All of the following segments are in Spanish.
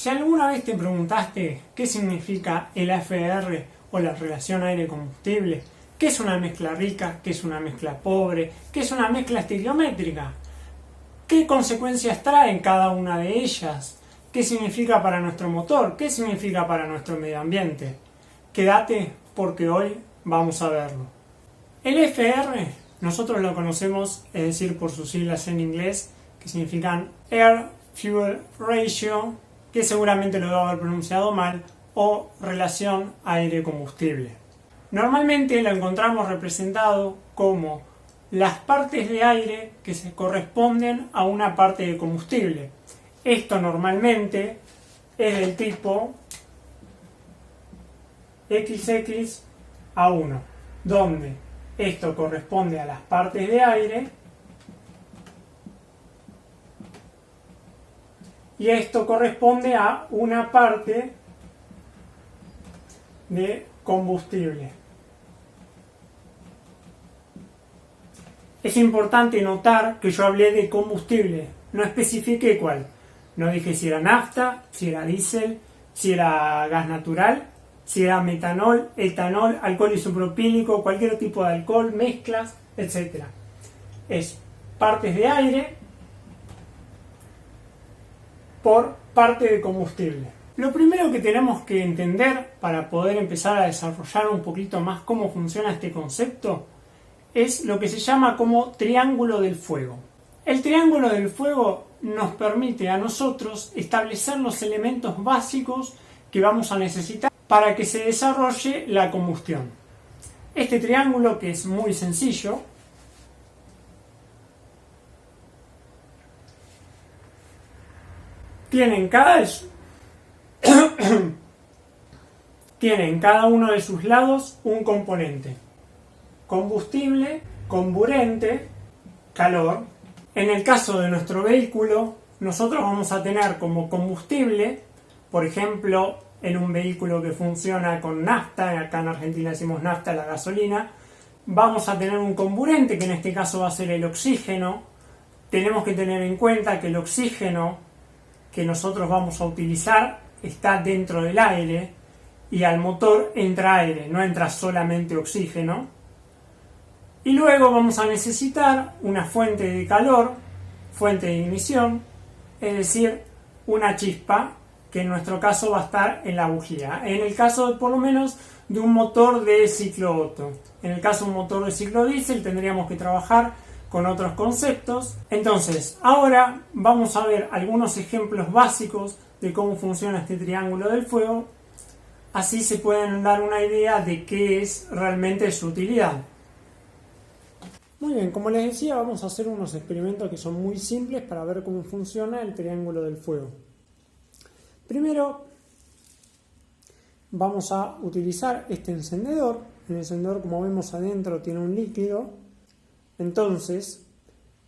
Si alguna vez te preguntaste qué significa el AFR o la relación aire-combustible, qué es una mezcla rica, qué es una mezcla pobre, qué es una mezcla estequiométrica, qué consecuencias traen cada una de ellas, qué significa para nuestro motor, qué significa para nuestro medio ambiente, quédate porque hoy vamos a verlo. El AFR nosotros lo conocemos, es decir, por sus siglas en inglés, que significan Air Fuel Ratio, que seguramente lo debo haber pronunciado mal, o relación aire-combustible. Normalmente lo encontramos representado como las partes de aire que se corresponden a una parte de combustible. Esto normalmente es del tipo XX/A1, donde esto corresponde a las partes de aire y esto corresponde a una parte de combustible. Es importante notar que yo hablé de combustible, no especifiqué cuál. No dije si era nafta, si era diésel, si era gas natural, si era metanol, etanol, alcohol isopropílico, cualquier tipo de alcohol, mezclas, etc. Es partes de aire por parte de combustible. Lo primero que tenemos que entender para poder empezar a desarrollar un poquito más cómo funciona este concepto es lo que se llama como triángulo del fuego. El triángulo del fuego nos permite a nosotros establecer los elementos básicos que vamos a necesitar para que se desarrolle la combustión. Este triángulo, que es muy sencillo, tiene en cada uno de sus lados un componente: combustible, comburente, calor. En el caso de nuestro vehículo, nosotros vamos a tener como combustible, por ejemplo, en un vehículo que funciona con nafta, acá en Argentina decimos nafta, la gasolina, vamos a tener un comburente, que en este caso va a ser el oxígeno. Tenemos que tener en cuenta que el oxígeno que nosotros vamos a utilizar está dentro del aire y al motor entra aire, no entra solamente oxígeno. Y luego vamos a necesitar una fuente de calor, fuente de ignición, es decir, una chispa, que en nuestro caso va a estar en la bujía. En el caso, por lo menos, de un motor de ciclo Otto. En el caso de un motor de ciclo diésel tendríamos que trabajar con otros conceptos. Entonces, ahora vamos a ver algunos ejemplos básicos de cómo funciona este triángulo del fuego. Así se pueden dar una idea de qué es realmente su utilidad. Muy bien, como les decía, vamos a hacer unos experimentos que son muy simples para ver cómo funciona el triángulo del fuego. Primero, vamos a utilizar este encendedor. El encendedor, como vemos adentro, tiene un líquido. Entonces,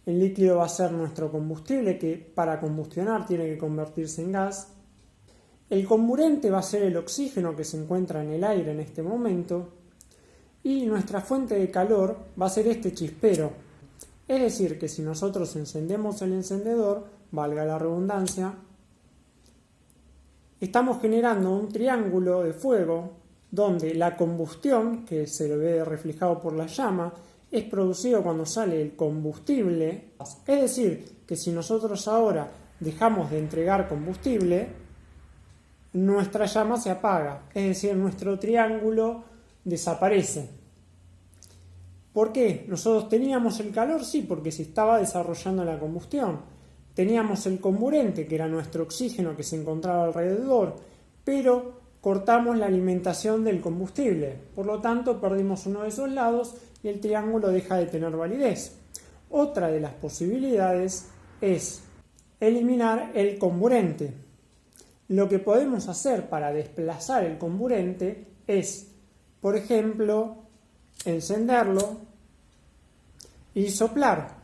el líquido va a ser nuestro combustible, que para combustionar tiene que convertirse en gas. El comburente va a ser el oxígeno que se encuentra en el aire en este momento. Y nuestra fuente de calor va a ser este chispero. Es decir, que si nosotros encendemos el encendedor, valga la redundancia, estamos generando un triángulo de fuego donde la combustión, que se lo ve reflejado por la llama, es producido cuando sale el combustible. Es decir, que si nosotros ahora dejamos de entregar combustible, nuestra llama se apaga. Es decir, nuestro triángulo desaparece. ¿Por qué? Nosotros teníamos el calor, sí, porque se estaba desarrollando la combustión. Teníamos el comburente, que era nuestro oxígeno que se encontraba alrededor, pero cortamos la alimentación del combustible. Por lo tanto, perdimos uno de esos lados y el triángulo deja de tener validez. Otra de las posibilidades es eliminar el comburente. Lo que podemos hacer para desplazar el comburente es, por ejemplo, encenderlo y soplar.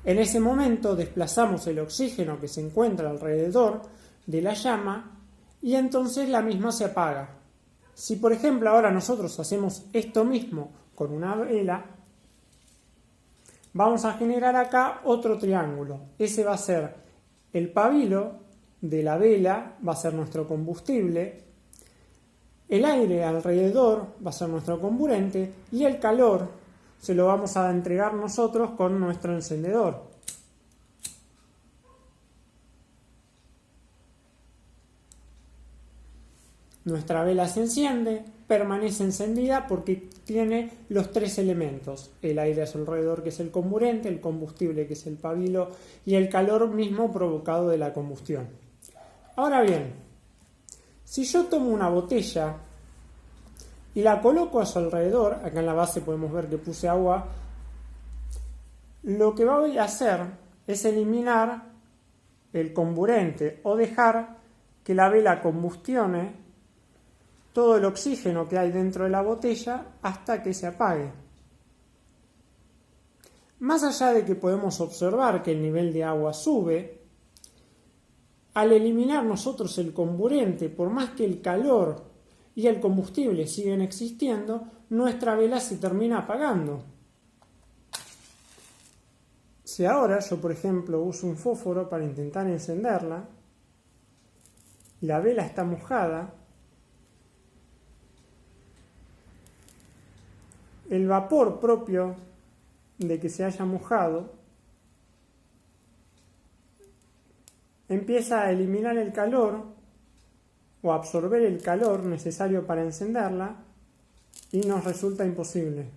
En ese momento desplazamos el oxígeno que se encuentra alrededor de la llama y entonces la misma se apaga. Si por ejemplo ahora nosotros hacemos esto mismo con una vela, vamos a generar acá otro triángulo. Ese va a ser el pabilo de la vela va a ser nuestro combustible, el aire alrededor va a ser nuestro comburente y el calor se lo vamos a entregar nosotros con nuestro encendedor. Nuestra vela se enciende, permanece encendida porque tiene los tres elementos: el aire a su alrededor, que es el comburente, el combustible, que es el pabilo, y el calor mismo provocado de la combustión. Ahora bien, si yo tomo una botella y la coloco a su alrededor, acá en la base podemos ver que puse agua, lo que voy a hacer es eliminar el comburente o dejar que la vela combustione todo el oxígeno que hay dentro de la botella hasta que se apague. Más allá de que podemos observar que el nivel de agua sube, al eliminar nosotros el comburente, por más que el calor y el combustible siguen existiendo, nuestra vela se termina apagando. Si ahora yo, por ejemplo, uso un fósforo para intentar encenderla, la vela está mojada, el vapor propio de que se haya mojado empieza a eliminar el calor o a absorber el calor necesario para encenderla y nos resulta imposible.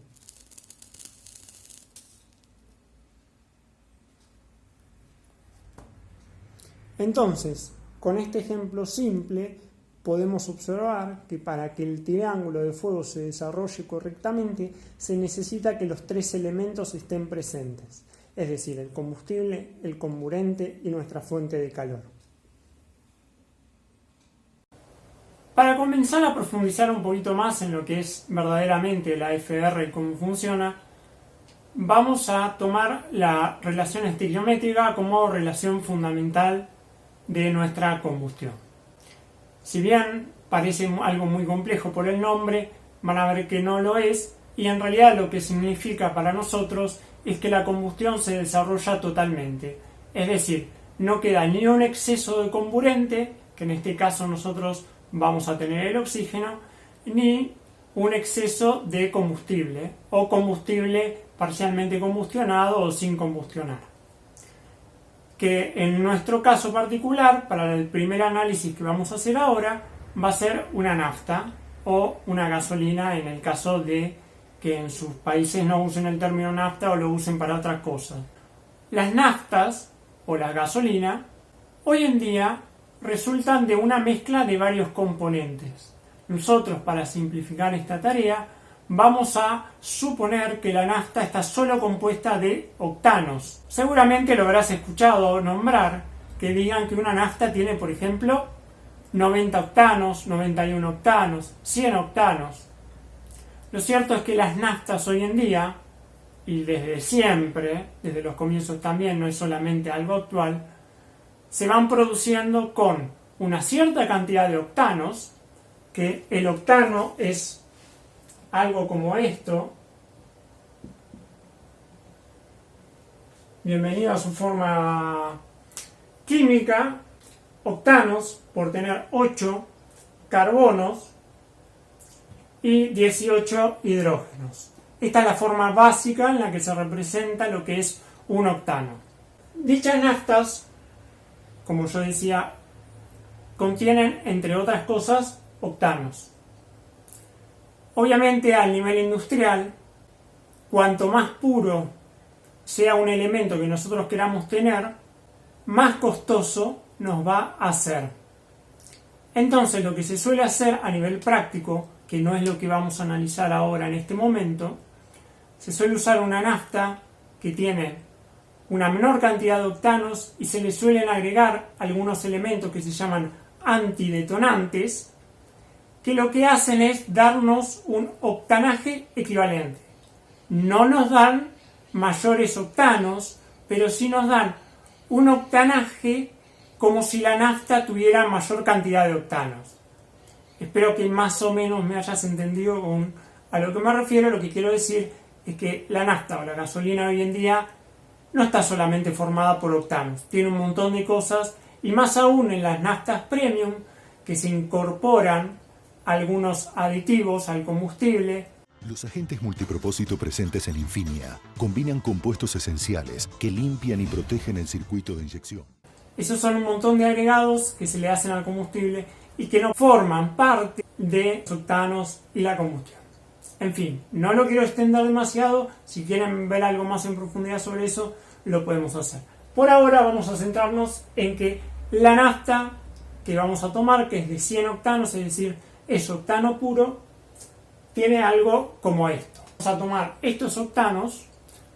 Entonces, con este ejemplo simple, podemos observar que para que el triángulo de fuego se desarrolle correctamente, se necesita que los tres elementos estén presentes, es decir, el combustible, el comburente y nuestra fuente de calor. Para comenzar a profundizar un poquito más en lo que es verdaderamente la FR y cómo funciona, vamos a tomar la relación estequiométrica como relación fundamental de nuestra combustión. Si bien parece algo muy complejo por el nombre, van a ver que no lo es, y en realidad lo que significa para nosotros es que la combustión se desarrolla totalmente. Es decir, no queda ni un exceso de comburente, que en este caso nosotros vamos a tener el oxígeno, ni un exceso de combustible, o combustible parcialmente combustionado o sin combustionar. Que en nuestro caso particular, para el primer análisis que vamos a hacer ahora, va a ser una nafta o una gasolina, en el caso de que en sus países no usen el término nafta o lo usen para otras cosas. Las naftas o la gasolina hoy en día resultan de una mezcla de varios componentes. Nosotros, para simplificar esta tarea, vamos a suponer que la nafta está solo compuesta de octanos. Seguramente lo habrás escuchado nombrar, que digan que una nafta tiene, por ejemplo, 90 octanos, 91 octanos, 100 octanos. Lo cierto es que las naftas hoy en día, y desde siempre, desde los comienzos también, no es solamente algo actual, se van produciendo con una cierta cantidad de octanos, que el octano es algo como esto. Bienvenido a su forma química. Octanos por tener 8 carbonos y 18 hidrógenos. Esta es la forma básica en la que se representa lo que es un octano. Dichas naftas, como yo decía, contienen, entre otras cosas, octanos. Obviamente, al nivel industrial, cuanto más puro sea un elemento que nosotros queramos tener, más costoso nos va a hacer. Entonces, lo que se suele hacer a nivel práctico, que no es lo que vamos a analizar ahora en este momento, se suele usar una nafta que tiene una menor cantidad de octanos y se le suelen agregar algunos elementos que se llaman antidetonantes, que lo que hacen es darnos un octanaje equivalente. No nos dan mayores octanos, pero sí nos dan un octanaje como si la nafta tuviera mayor cantidad de octanos. Espero que más o menos me hayas entendido a lo que me refiero. Lo que quiero decir es que la nafta o la gasolina hoy en día no está solamente formada por octanos, tiene un montón de cosas Y más aún en las naftas premium, que se incorporan algunos aditivos al combustible. Los agentes multipropósito presentes en Infinia combinan compuestos esenciales que limpian y protegen el circuito de inyección. Esos son un montón de agregados que se le hacen al combustible y que no forman parte de los octanos y la combustión. En fin, no lo quiero extender demasiado. Si quieren ver algo más en profundidad sobre eso, lo podemos hacer. Por ahora vamos a centrarnos en que la nafta que vamos a tomar, que es de 100 octanos, es decir, es octano puro, tiene algo como esto. Vamos a tomar estos octanos,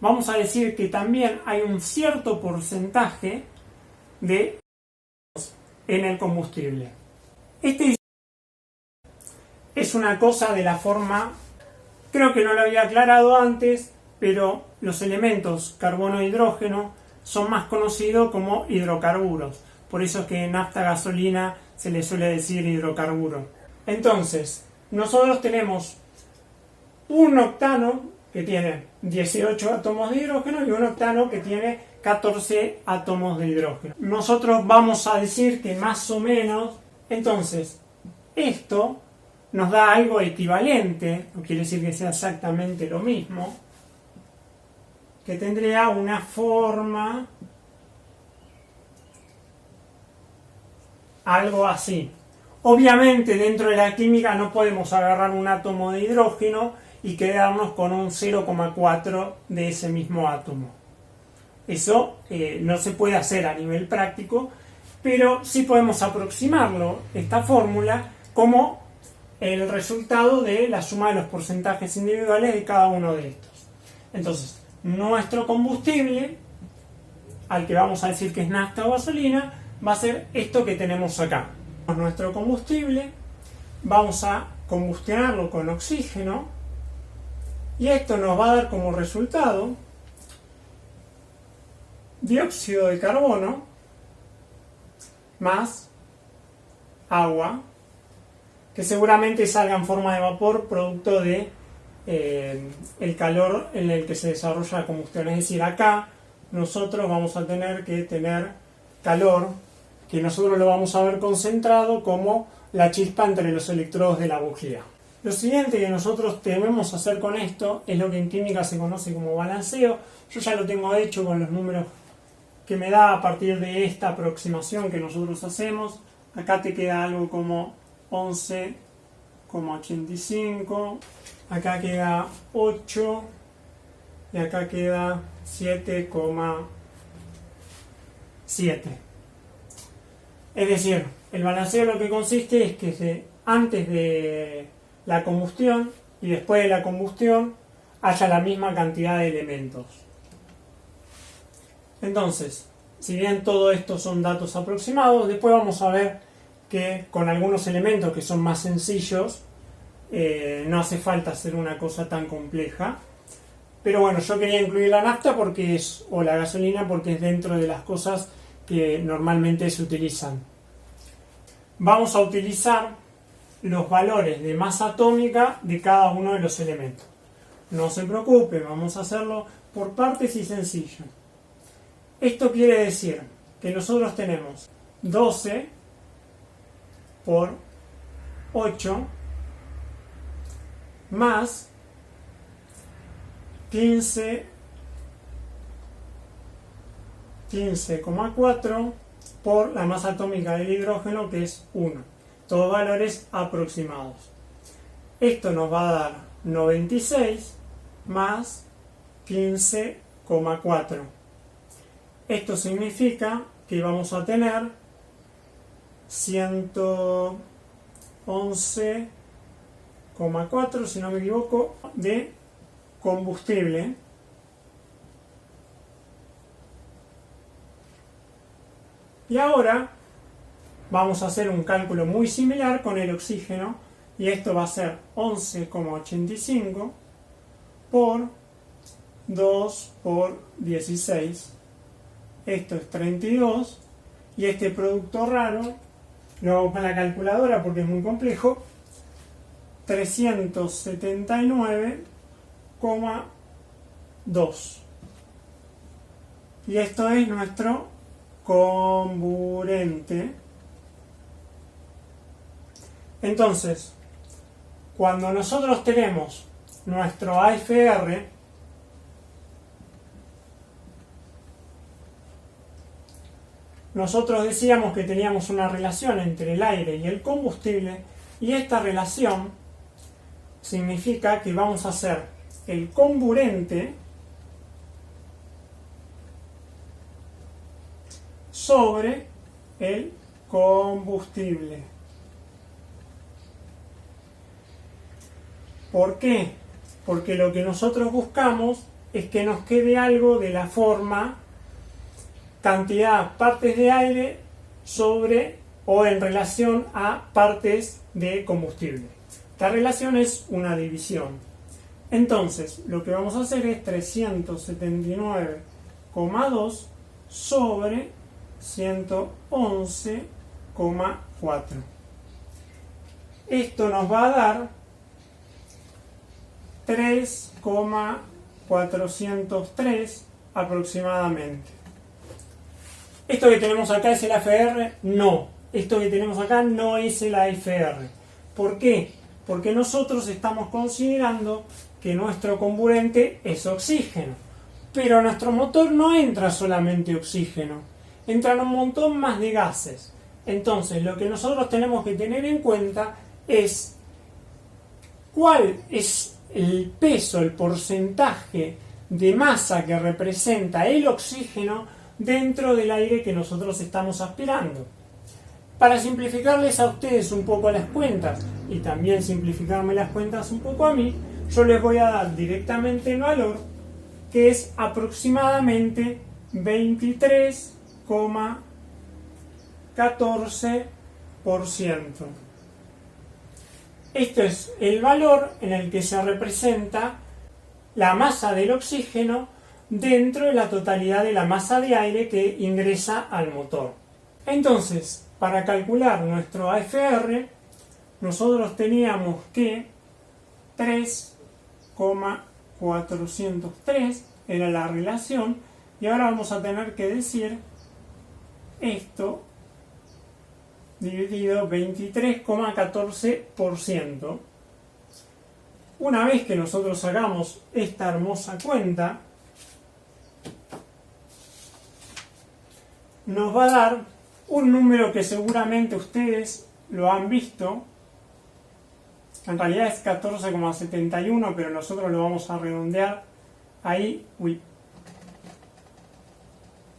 vamos a decir que también hay un cierto porcentaje de en el combustible. Este es una cosa de la forma, creo que no lo había aclarado antes, pero los elementos carbono e hidrógeno son más conocidos como hidrocarburos. Por eso es que en nafta gasolina se le suele decir hidrocarburo. Entonces, nosotros tenemos un octano que tiene 18 átomos de hidrógeno y un octano que tiene 14 átomos de hidrógeno. Nosotros vamos a decir que más o menos, entonces, esto nos da algo equivalente, no quiere decir que sea exactamente lo mismo, que tendría una forma algo así. Obviamente dentro de la química no podemos agarrar un átomo de hidrógeno y quedarnos con un 0,4 de ese mismo átomo. Eso no se puede hacer a nivel práctico, pero sí podemos aproximarlo, esta fórmula, como el resultado de la suma de los porcentajes individuales de cada uno de estos. Entonces, nuestro combustible, al que vamos a decir que es nafta o gasolina, va a ser esto que tenemos acá. Nuestro combustible, vamos a combustionarlo con oxígeno y esto nos va a dar como resultado dióxido de carbono más agua, que seguramente salga en forma de vapor producto de el calor en el que se desarrolla la combustión. Es decir, acá nosotros vamos a tener que tener calor, que nosotros lo vamos a ver concentrado como la chispa entre los electrodos de la bujía. Lo siguiente que nosotros debemos hacer con esto es lo que en química se conoce como balanceo. Yo ya lo tengo hecho con los números que me da a partir de esta aproximación que nosotros hacemos. Acá te queda algo como 11,85, acá queda 8 y acá queda 7,7. Es decir, el balanceo lo que consiste es que antes de la combustión y después de la combustión haya la misma cantidad de elementos. Entonces, si bien todo esto son datos aproximados, después vamos a ver que con algunos elementos que son más sencillos no hace falta hacer una cosa tan compleja. Pero bueno, yo quería incluir la nafta o la gasolina porque es dentro de las cosas que normalmente se utilizan. Vamos a utilizar los valores de masa atómica de cada uno de los elementos. No se preocupe, vamos a hacerlo por partes y sencillo. Esto quiere decir que nosotros tenemos 12 por 8 más 15,4 por la masa atómica del hidrógeno, que es 1. Todos valores aproximados. Esto nos va a dar 96 más 15,4. Esto significa que vamos a tener 111,4, si no me equivoco, de combustible. Y ahora vamos a hacer un cálculo muy similar con el oxígeno, y esto va a ser 11,85 por 2 por 16. Esto es 32, y este producto raro lo hago con la calculadora porque es muy complejo. 379,2. Y esto es nuestro comburente. Entonces, cuando nosotros tenemos nuestro AFR, nosotros decíamos que teníamos una relación entre el aire y el combustible, y esta relación significa que vamos a hacer el comburente sobre el combustible. ¿Por qué? Porque lo que nosotros buscamos es que nos quede algo de la forma cantidad partes de aire sobre o en relación a partes de combustible. Esta relación es una división. Entonces, lo que vamos a hacer es 379,2 sobre 111,4. Esto nos va a dar 3,403 aproximadamente. ¿Esto que tenemos acá es el AFR? No. Esto que tenemos acá no es el AFR. ¿Por qué? Porque nosotros estamos considerando que nuestro comburente es oxígeno. Pero a nuestro motor no entra solamente oxígeno. Entran un montón más de gases. Entonces, lo que nosotros tenemos que tener en cuenta es cuál es el peso, el porcentaje de masa que representa el oxígeno dentro del aire que nosotros estamos aspirando. Para simplificarles a ustedes un poco las cuentas y también simplificarme las cuentas un poco a mí, yo les voy a dar directamente el valor, que es aproximadamente 23,14%. Esto es el valor en el que se representa la masa del oxígeno dentro de la totalidad de la masa de aire que ingresa al motor. Entonces, para calcular nuestro AFR, nosotros teníamos que 3,403 era la relación, y ahora vamos a tener que decir esto dividido 23,14%. Una vez que nosotros hagamos esta hermosa cuenta, nos va a dar un número que seguramente ustedes lo han visto. En realidad es 14,71, pero nosotros lo vamos a redondear ahí.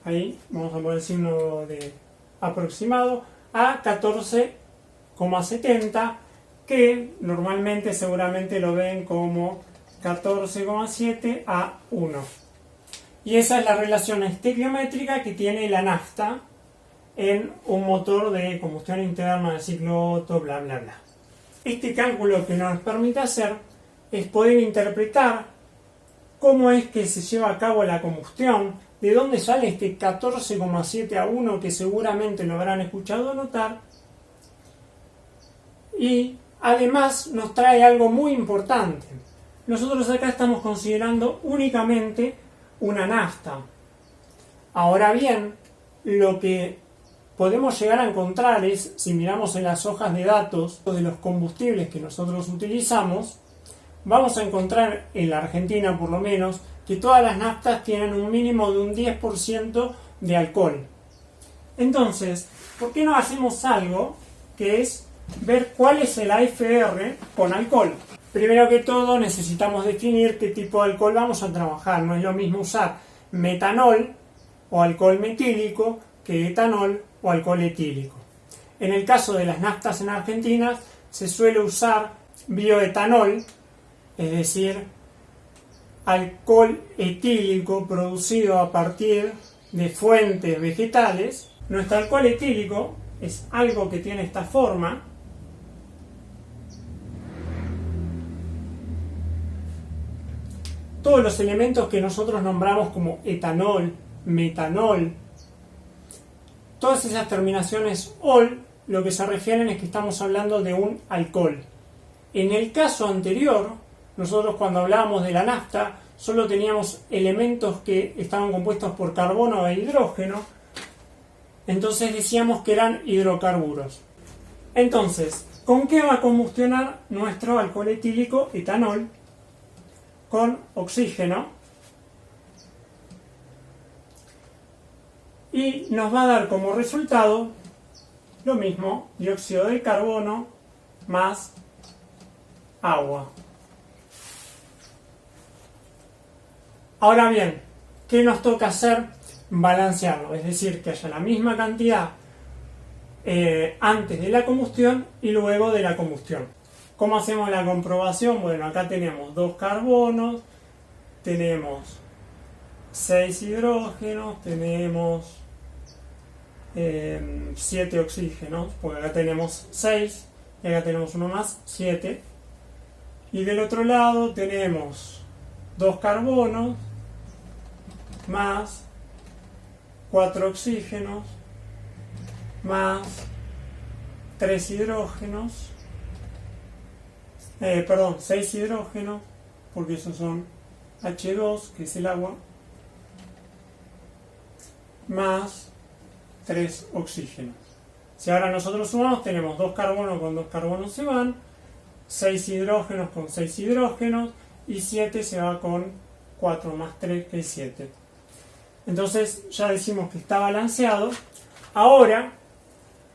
Ahí vamos a poner el signo de aproximado a 14,70, que normalmente seguramente lo ven como 14,7 a 1. Y esa es la relación estequiométrica que tiene la nafta en un motor de combustión interna de ciclo Otto, bla bla bla. Este cálculo que nos permite hacer es poder interpretar cómo es que se lleva a cabo la combustión, de dónde sale este 14,7 a 1 que seguramente lo habrán escuchado notar, y además nos trae algo muy importante. Nosotros acá estamos considerando únicamente una nafta. Ahora bien, lo que podemos llegar a encontrar es, si miramos en las hojas de datos de los combustibles que nosotros utilizamos, vamos a encontrar en la Argentina por lo menos que todas las naftas tienen un mínimo de un 10% de alcohol. Entonces, ¿por qué no hacemos algo que es ver cuál es el AFR con alcohol? Primero que todo necesitamos definir qué tipo de alcohol vamos a trabajar. No es lo mismo usar metanol o alcohol metílico que etanol o alcohol etílico. En el caso de las naftas en Argentina se suele usar bioetanol, es decir, alcohol etílico producido a partir de fuentes vegetales. Nuestro alcohol etílico es algo que tiene esta forma. Todos los elementos que nosotros nombramos como etanol, metanol, todas esas terminaciones ol, lo que se refieren es que estamos hablando de un alcohol. En el caso anterior, nosotros cuando hablábamos de la nafta, solo teníamos elementos que estaban compuestos por carbono e hidrógeno, Entonces decíamos que eran hidrocarburos. Entonces, ¿con qué va a combustionar nuestro alcohol etílico etanol? Con oxígeno. Y nos va a dar como resultado lo mismo, dióxido de carbono más agua. Ahora bien, ¿qué nos toca hacer? Balancearlo, es decir, que haya la misma cantidad antes de la combustión y luego de la combustión. ¿Cómo hacemos la comprobación? Bueno, acá tenemos 2 carbonos, tenemos 6 hidrógenos, tenemos 7 oxígenos, porque acá tenemos 6 y acá tenemos uno más, 7. Y del otro lado tenemos 2 carbonos más 4 oxígenos más 3 hidrógenos, 6 hidrógenos, porque esos son H2, que es el agua, más 3 oxígenos. Si ahora nosotros sumamos, tenemos 2 carbonos con 2 carbonos se van, 6 hidrógenos con 6 hidrógenos, y 7 se va con 4 más 3, que es 7. Entonces ya decimos que está balanceado. Ahora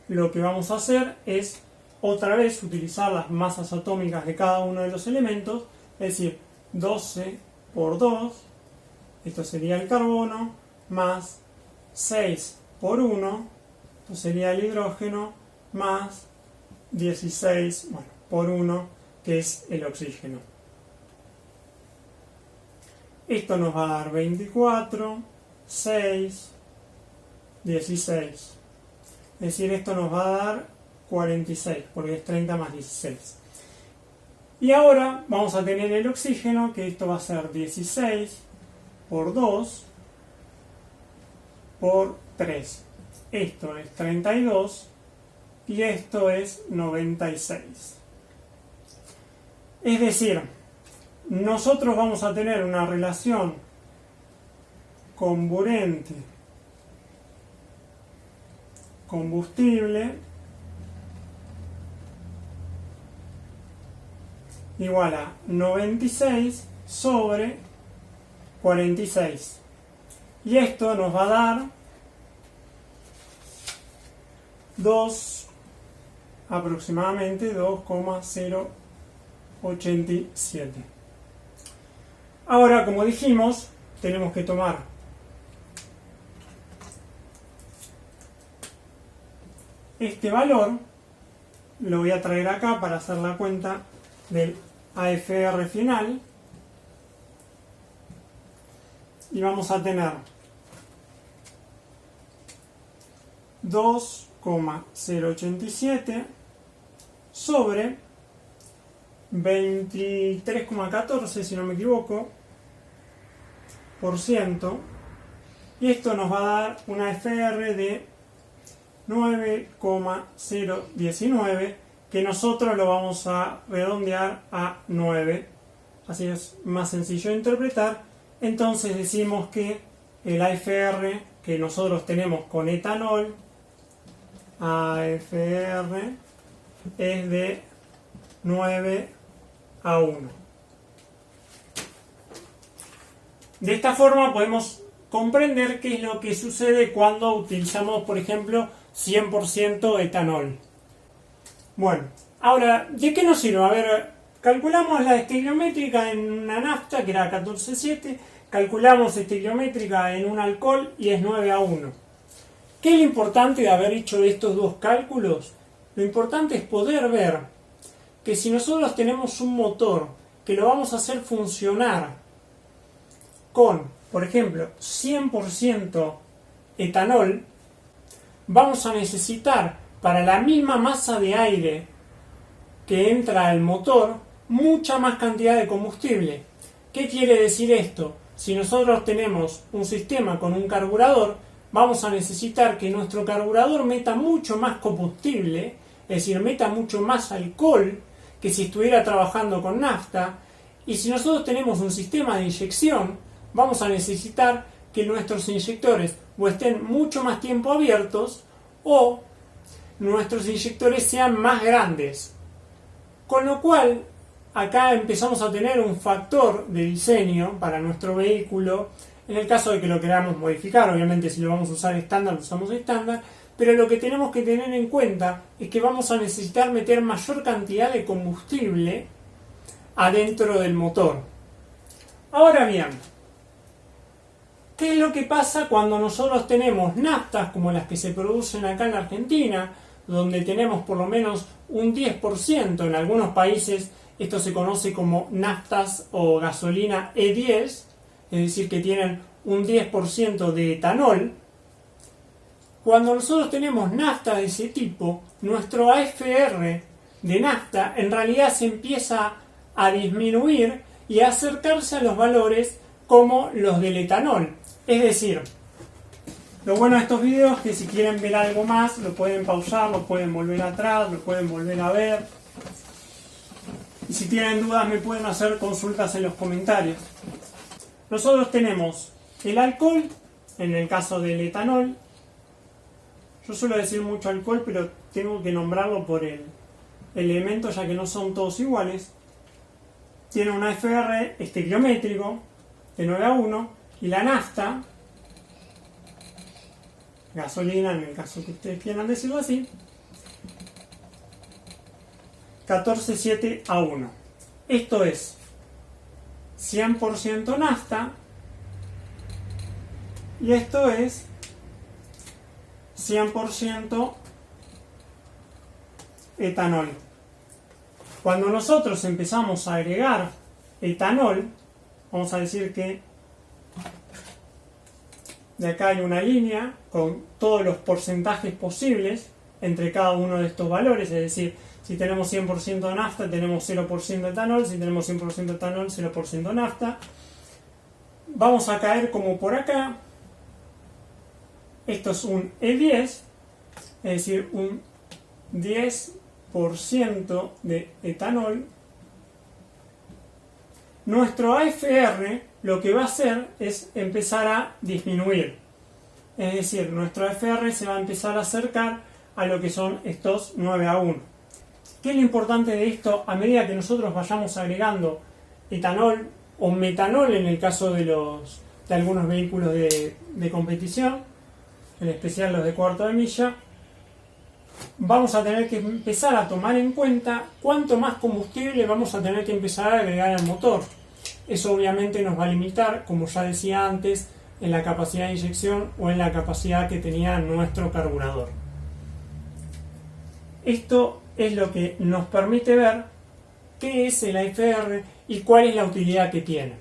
lo que vamos a hacer es otra vez utilizar las masas atómicas de cada uno de los elementos, es decir, 12 por 2, esto sería el carbono, más 6 por 1, esto sería el hidrógeno, más 16 por 1, que es el oxígeno. Esto nos va a dar 24, 6, 16. Es decir, esto nos va a dar 46, porque es 30 más 16. Y ahora vamos a tener el oxígeno, que esto va a ser 16 por 2 por 3. Esto es 32 y esto es 96. Es decir, nosotros vamos a tener una relación comburente combustible igual a 96 sobre 46. Y esto nos va a dar 2, aproximadamente 2,087. Ahora, como dijimos, tenemos que tomar este valor, lo voy a traer acá para hacer la cuenta del AFR final, y vamos a tener 2,087 sobre 23,14, si no me equivoco, por ciento, y esto nos va a dar una AFR de 9,019, que nosotros lo vamos a redondear a 9, así es más sencillo de interpretar. Entonces decimos que el AFR que nosotros tenemos con etanol, AFR, es de 9 a 1. De esta forma podemos comprender qué es lo que sucede cuando utilizamos, por ejemplo, 100% etanol. Bueno, ahora, ¿de qué nos sirve? A ver, calculamos la estequiométrica en una nafta, que era 14,7, calculamos estequiométrica en un alcohol y es 9 a 1. ¿Qué es lo importante de haber hecho estos dos cálculos? Lo importante es poder ver que si nosotros tenemos un motor que lo vamos a hacer funcionar con, por ejemplo, 100% etanol, vamos a necesitar para la misma masa de aire que entra al motor mucha más cantidad de combustible. ¿Qué quiere decir esto? Si nosotros tenemos un sistema con un carburador, vamos a necesitar que nuestro carburador meta mucho más combustible, es decir, meta mucho más alcohol que si estuviera trabajando con nafta. Y si nosotros tenemos un sistema de inyección, vamos a necesitar que nuestros inyectores o estén mucho más tiempo abiertos, o nuestros inyectores sean más grandes. Con lo cual, acá empezamos a tener un factor de diseño para nuestro vehículo, en el caso de que lo queramos modificar. Obviamente, si lo vamos a usar estándar, lo usamos estándar, pero lo que tenemos que tener en cuenta es que vamos a necesitar meter mayor cantidad de combustible adentro del motor. Ahora bien, ¿qué es lo que pasa cuando nosotros tenemos naftas como las que se producen acá en la Argentina, donde tenemos por lo menos un 10%, en algunos países esto se conoce como naftas o gasolina E10, es decir, que tienen un 10% de etanol? Cuando nosotros tenemos nafta de ese tipo, nuestro AFR de nafta en realidad se empieza a disminuir y a acercarse a los valores como los del etanol. Es decir, lo bueno de estos videos es que si quieren ver algo más, lo pueden pausar, lo pueden volver atrás, lo pueden volver a ver. Y si tienen dudas me pueden hacer consultas en los comentarios. Nosotros tenemos el alcohol, en el caso del etanol. Yo suelo decir mucho alcohol, pero tengo que nombrarlo por el elemento, ya que no son todos iguales. Tiene un AFR estequiométrico de 9:1 y la nafta, gasolina en el caso que ustedes quieran decirlo así, 14,7:1. Esto es 100% nafta y esto es 100% etanol. Cuando nosotros empezamos a agregar etanol, vamos a decir que de acá hay una línea con todos los porcentajes posibles entre cada uno de estos valores, es decir, si tenemos 100% nafta, tenemos 0% etanol, si tenemos 100% etanol, 0% nafta. Vamos a caer como por acá. Esto es un E10, es decir, un 10% de etanol. Nuestro AFR lo que va a hacer es empezar a disminuir. Es decir, nuestro AFR se va a empezar a acercar a lo que son estos 9:1. ¿Qué es lo importante de esto? A medida que nosotros vayamos agregando etanol o metanol en el caso de algunos vehículos de competición, en especial los de cuarto de milla, vamos a tener que empezar a tomar en cuenta cuánto más combustible vamos a tener que empezar a agregar al motor. Eso obviamente nos va a limitar, como ya decía antes, en la capacidad de inyección o en la capacidad que tenía nuestro carburador. Esto es lo que nos permite ver qué es el AFR y cuál es la utilidad que tiene.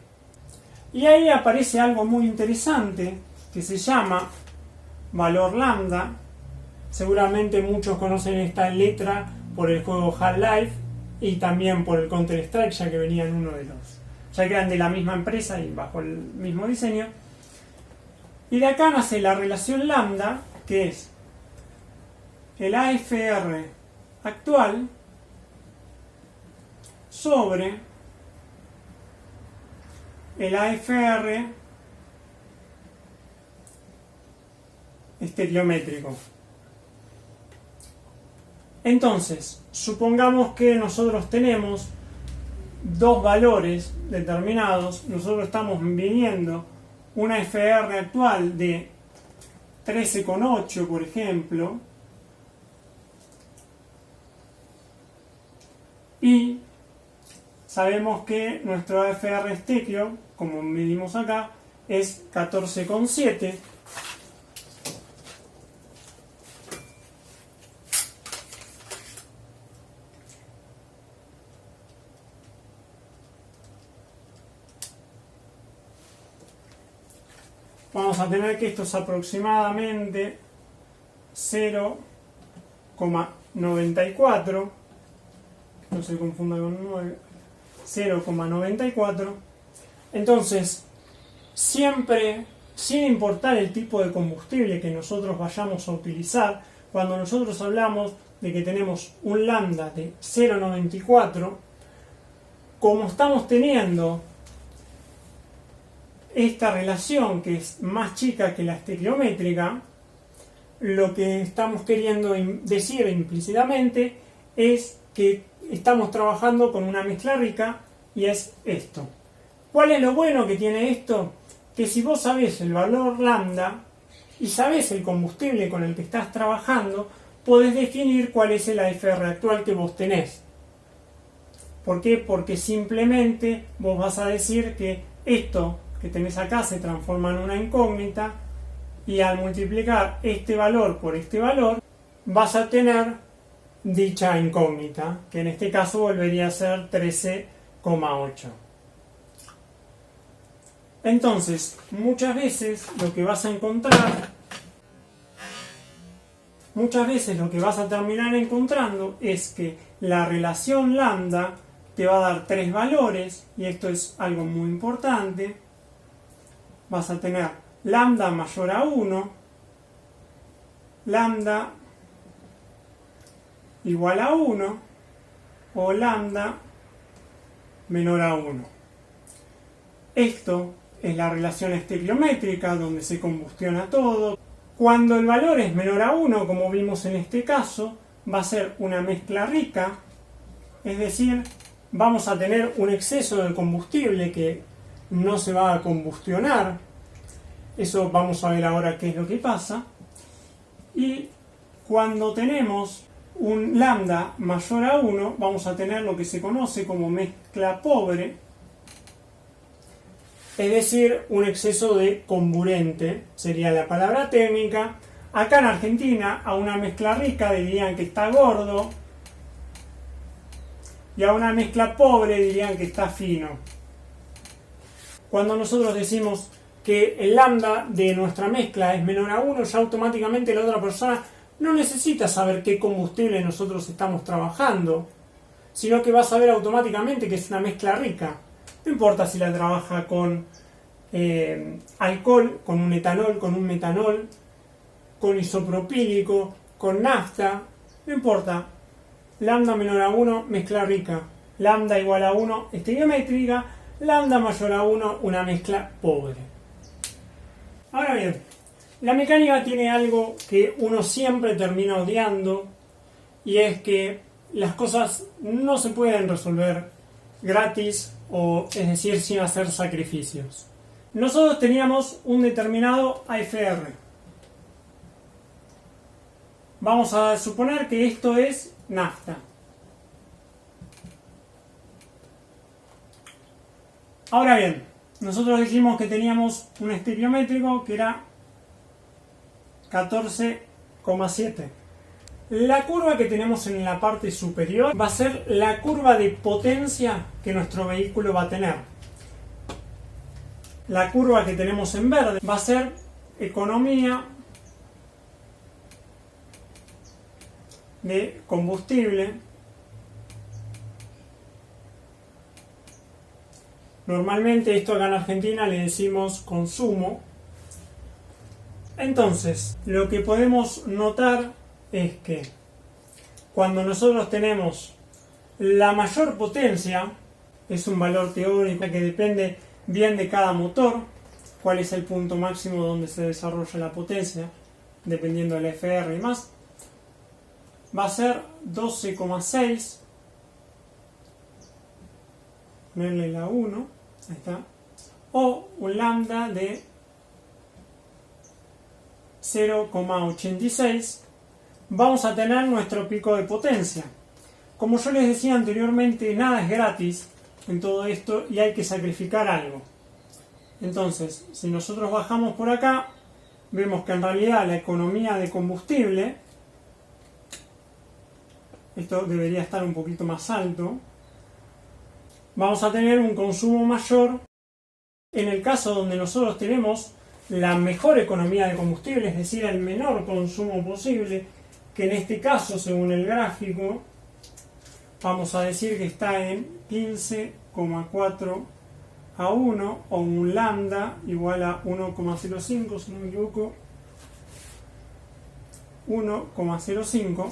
Y ahí aparece algo muy interesante que se llama valor lambda. Seguramente muchos conocen esta letra por el juego Half-Life y también por el Counter-Strike, ya que venían ya que eran de la misma empresa y bajo el mismo diseño. Y de acá nace la relación lambda, que es el AFR actual sobre el AFR estequiométrico. Entonces, supongamos que nosotros tenemos dos valores determinados. Nosotros estamos midiendo una AFR actual de 13,8, por ejemplo, y sabemos que nuestro AFR estequio, como medimos acá, es 14,7. Vamos a tener que esto es aproximadamente 0,94, no se confunda con 9, 0,94. Entonces, siempre, sin importar el tipo de combustible que nosotros vayamos a utilizar, cuando nosotros hablamos de que tenemos un lambda de 0,94, como estamos teniendo esta relación, que es más chica que la estequiométrica, lo que estamos queriendo decir implícitamente es que estamos trabajando con una mezcla rica, y es esto. ¿Cuál es lo bueno que tiene esto? Que si vos sabés el valor lambda y sabés el combustible con el que estás trabajando, podés definir cuál es el AFR actual que vos tenés. ¿Por qué? Porque simplemente vos vas a decir que esto que tenés acá se transforma en una incógnita, y al multiplicar este valor por este valor vas a tener dicha incógnita, que en este caso volvería a ser 13,8. Entonces, muchas veces lo que vas a terminar encontrando es que la relación lambda te va a dar tres valores, y esto es algo muy importante. Vas a tener lambda mayor a 1, lambda igual a 1 o lambda menor a 1. Esto es la relación estequiométrica donde se combustiona todo. Cuando el valor es menor a 1, como vimos en este caso, va a ser una mezcla rica, es decir, vamos a tener un exceso de combustible que no se va a combustionar. Eso vamos a ver ahora qué es lo que pasa. Y cuando tenemos un lambda mayor a 1, vamos a tener lo que se conoce como mezcla pobre, es decir, un exceso de comburente, sería la palabra técnica. Acá en Argentina a una mezcla rica dirían que está gordo, y a una mezcla pobre dirían que está fino. Cuando nosotros decimos que el lambda de nuestra mezcla es menor a 1, ya automáticamente la otra persona no necesita saber qué combustible nosotros estamos trabajando, sino que va a saber automáticamente que es una mezcla rica. No importa si la trabaja con alcohol, con un etanol, con un metanol, con isopropílico, con nafta, no importa. Lambda menor a 1, mezcla rica. Lambda igual a 1, estequiométrica. Lambda mayor a 1, una mezcla pobre. Ahora bien, la mecánica tiene algo que uno siempre termina odiando, y es que las cosas no se pueden resolver gratis, o es decir, sin hacer sacrificios. Nosotros teníamos un determinado AFR. Vamos a suponer que esto es nafta. Ahora bien, nosotros dijimos que teníamos un estequiométrico que era 14,7. La curva que tenemos en la parte superior va a ser la curva de potencia que nuestro vehículo va a tener. La curva que tenemos en verde va a ser economía de combustible. Normalmente esto acá en Argentina le decimos consumo. Entonces, lo que podemos notar es que cuando nosotros tenemos la mayor potencia, es un valor teórico que depende bien de cada motor, cuál es el punto máximo donde se desarrolla la potencia, dependiendo del FR y más, va a ser 12,6, ponerle la 1, ahí está, o un lambda de 0,86, vamos a tener nuestro pico de potencia. Como yo les decía anteriormente, nada es gratis en todo esto y hay que sacrificar algo. Entonces, si nosotros bajamos por acá, vemos que en realidad la economía de combustible, esto debería estar un poquito más alto, vamos a tener un consumo mayor. En el caso donde nosotros tenemos la mejor economía de combustible, es decir, el menor consumo posible, que en este caso, según el gráfico, vamos a decir que está en 15,4 a 1, o un lambda igual a 1,05, si no me equivoco, 1,05.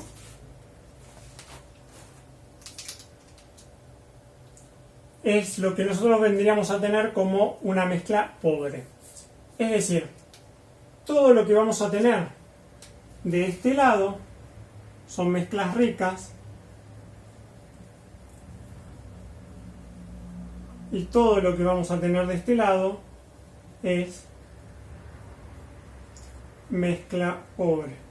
es lo que nosotros vendríamos a tener como una mezcla pobre. Es decir, todo lo que vamos a tener de este lado son mezclas ricas y todo lo que vamos a tener de este lado es mezcla pobre.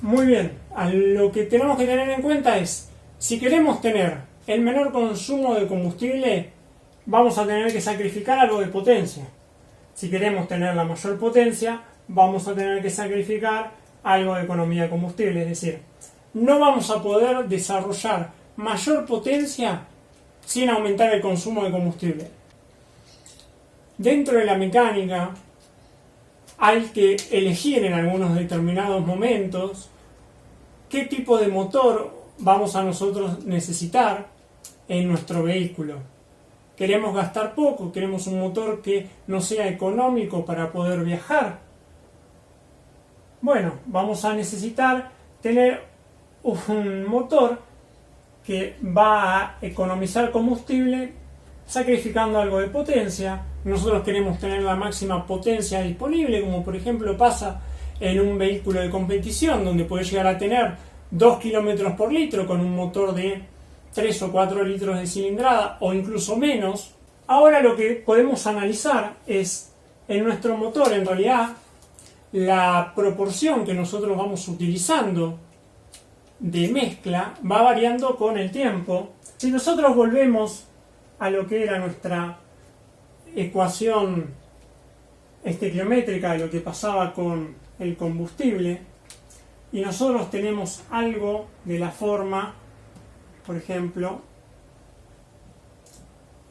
Muy bien, lo que tenemos que tener en cuenta es, si queremos tener el menor consumo de combustible, vamos a tener que sacrificar algo de potencia. Si queremos tener la mayor potencia, vamos a tener que sacrificar algo de economía de combustible. Es decir, no vamos a poder desarrollar mayor potencia sin aumentar el consumo de combustible. Dentro de la mecánica hay que elegir en algunos determinados momentos qué tipo de motor vamos a nosotros necesitar en nuestro vehículo. Queremos gastar poco, queremos un motor que no sea económico para poder viajar. Bueno, vamos a necesitar tener un motor que va a economizar combustible sacrificando algo de potencia. Nosotros queremos tener la máxima potencia disponible, como por ejemplo pasa en un vehículo de competición, donde puede llegar a tener 2 km por litro con un motor de 3 o 4 litros de cilindrada o incluso menos. Ahora lo que podemos analizar es en nuestro motor, en realidad, la proporción que nosotros vamos utilizando de mezcla va variando con el tiempo. Si nosotros volvemos a lo que era nuestra ecuación estequiométrica de lo que pasaba con el combustible, y nosotros tenemos algo de la forma, por ejemplo,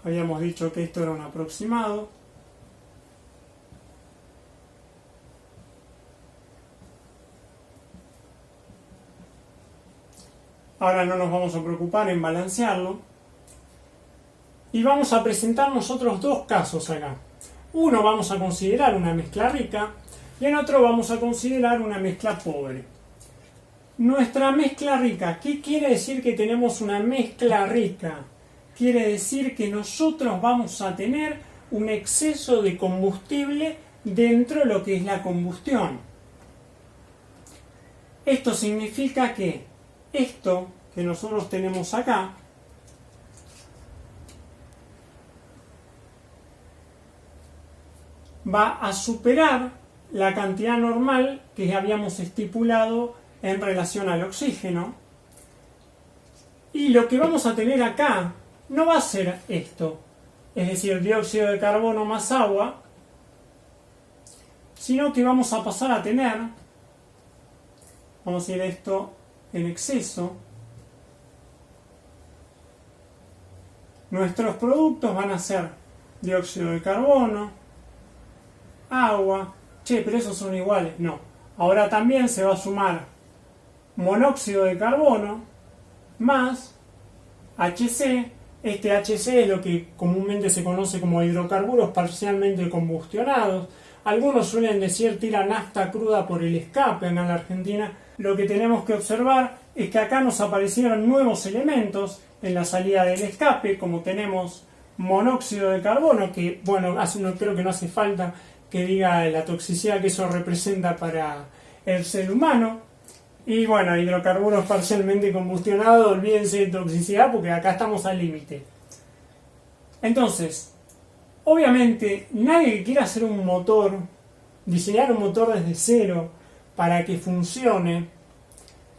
habíamos dicho que esto era un aproximado, ahora no nos vamos a preocupar en balancearlo, y vamos a presentar nosotros dos casos acá. Uno vamos a considerar una mezcla rica y en otro vamos a considerar una mezcla pobre. Nuestra mezcla rica, ¿qué quiere decir que tenemos una mezcla rica? Quiere decir que nosotros vamos a tener un exceso de combustible dentro de lo que es la combustión. Esto significa que esto que nosotros tenemos acá va a superar la cantidad normal que habíamos estipulado en relación al oxígeno, y lo que vamos a tener acá no va a ser esto, es decir, dióxido de carbono más agua, sino que vamos a pasar a tener, vamos a ir esto en exceso, nuestros productos van a ser dióxido de carbono, agua, pero esos son iguales, no, ahora también se va a sumar monóxido de carbono más HC. Este HC es lo que comúnmente se conoce como hidrocarburos parcialmente combustionados. Algunos suelen decir tira nafta cruda por el escape en la Argentina. Lo que tenemos que observar es que acá nos aparecieron nuevos elementos en la salida del escape, como tenemos monóxido de carbono, que bueno, creo que no hace falta que diga la toxicidad que eso representa para el ser humano. Y bueno, hidrocarburos parcialmente combustionados, olvídense de toxicidad porque acá estamos al límite. Entonces, obviamente, nadie que quiera hacer un motor, diseñar un motor desde cero para que funcione,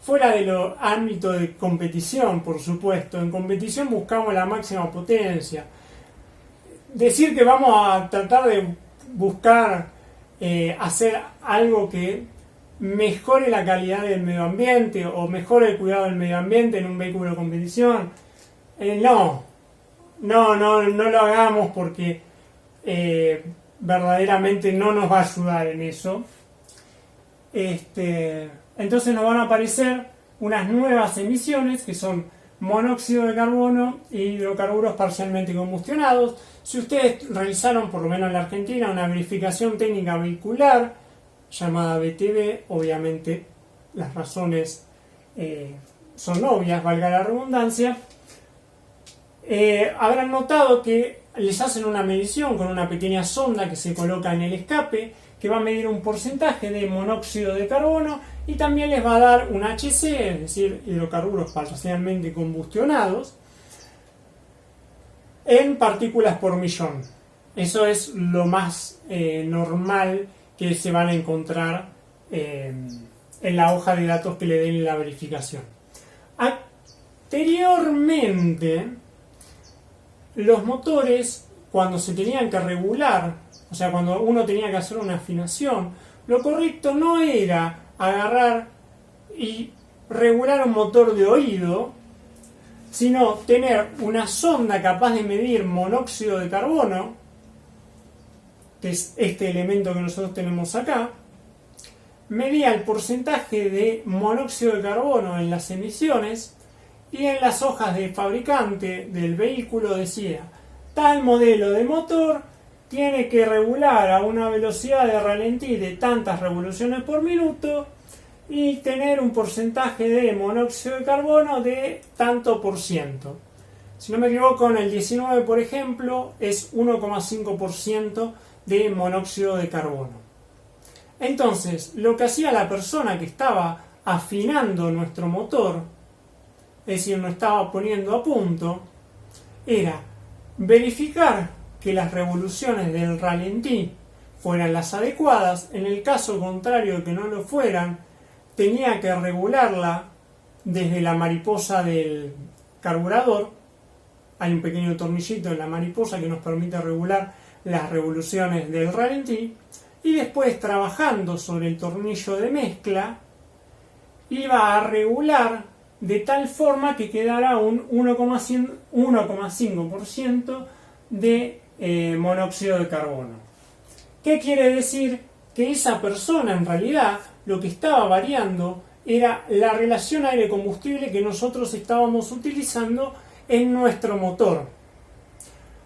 fuera de los ámbitos de competición, por supuesto. En competición buscamos la máxima potencia. Decir que vamos a tratar de buscar hacer algo que mejore la calidad del medio ambiente o mejore el cuidado del medio ambiente en un vehículo de competición, no lo hagamos porque verdaderamente no nos va a ayudar en eso. Entonces nos van a aparecer unas nuevas emisiones que son monóxido de carbono y hidrocarburos parcialmente combustionados. Si ustedes realizaron, por lo menos en la Argentina, una verificación técnica vehicular llamada BTV, obviamente las razones son obvias, valga la redundancia, habrán notado que les hacen una medición con una pequeña sonda que se coloca en el escape, que va a medir un porcentaje de monóxido de carbono y también les va a dar un HC, es decir, hidrocarburos parcialmente combustionados, en partículas por millón. Eso es lo más normal que se van a encontrar en la hoja de datos que le den la verificación. Anteriormente, los motores, cuando se tenían que regular, o sea, cuando uno tenía que hacer una afinación, lo correcto no era agarrar y regular un motor de oído, sino tener una sonda capaz de medir monóxido de carbono, que es este elemento que nosotros tenemos acá, medía el porcentaje de monóxido de carbono en las emisiones y en las hojas de fabricante del vehículo decía: tal modelo de motor tiene que regular a una velocidad de ralentí de tantas revoluciones por minuto y tener un porcentaje de monóxido de carbono de tanto por ciento. Si no me equivoco, en el 19, por ejemplo, es 1,5% de monóxido de carbono. Entonces, lo que hacía la persona que estaba afinando nuestro motor, es decir, nos estaba poniendo a punto, era verificar que las revoluciones del ralentí fueran las adecuadas. En el caso contrario de que no lo fueran, tenía que regularla desde la mariposa del carburador. Hay un pequeño tornillito en la mariposa que nos permite regular las revoluciones del ralentí, y después, trabajando sobre el tornillo de mezcla, iba a regular de tal forma que quedara un 1,5% de monóxido de carbono. ¿Qué quiere decir? Que esa persona, en realidad, lo que estaba variando era la relación aire-combustible que nosotros estábamos utilizando en nuestro motor.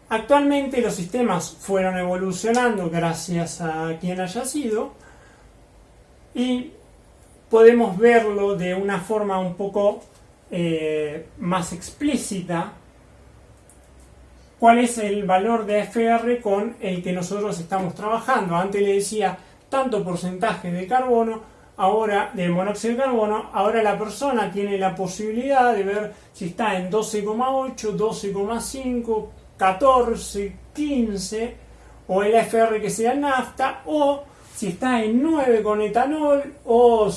Actualmente los sistemas fueron evolucionando gracias a quien haya sido, y podemos verlo de una forma un poco más explícita, cuál es el valor de AFR con el que nosotros estamos trabajando. Antes le decía tanto porcentaje de carbono, ahora de monóxido de carbono, ahora la persona tiene la posibilidad de ver si está en 12,8, 12,5, 14, 15, o el AFR que sea nafta, o si está en 9 con etanol, o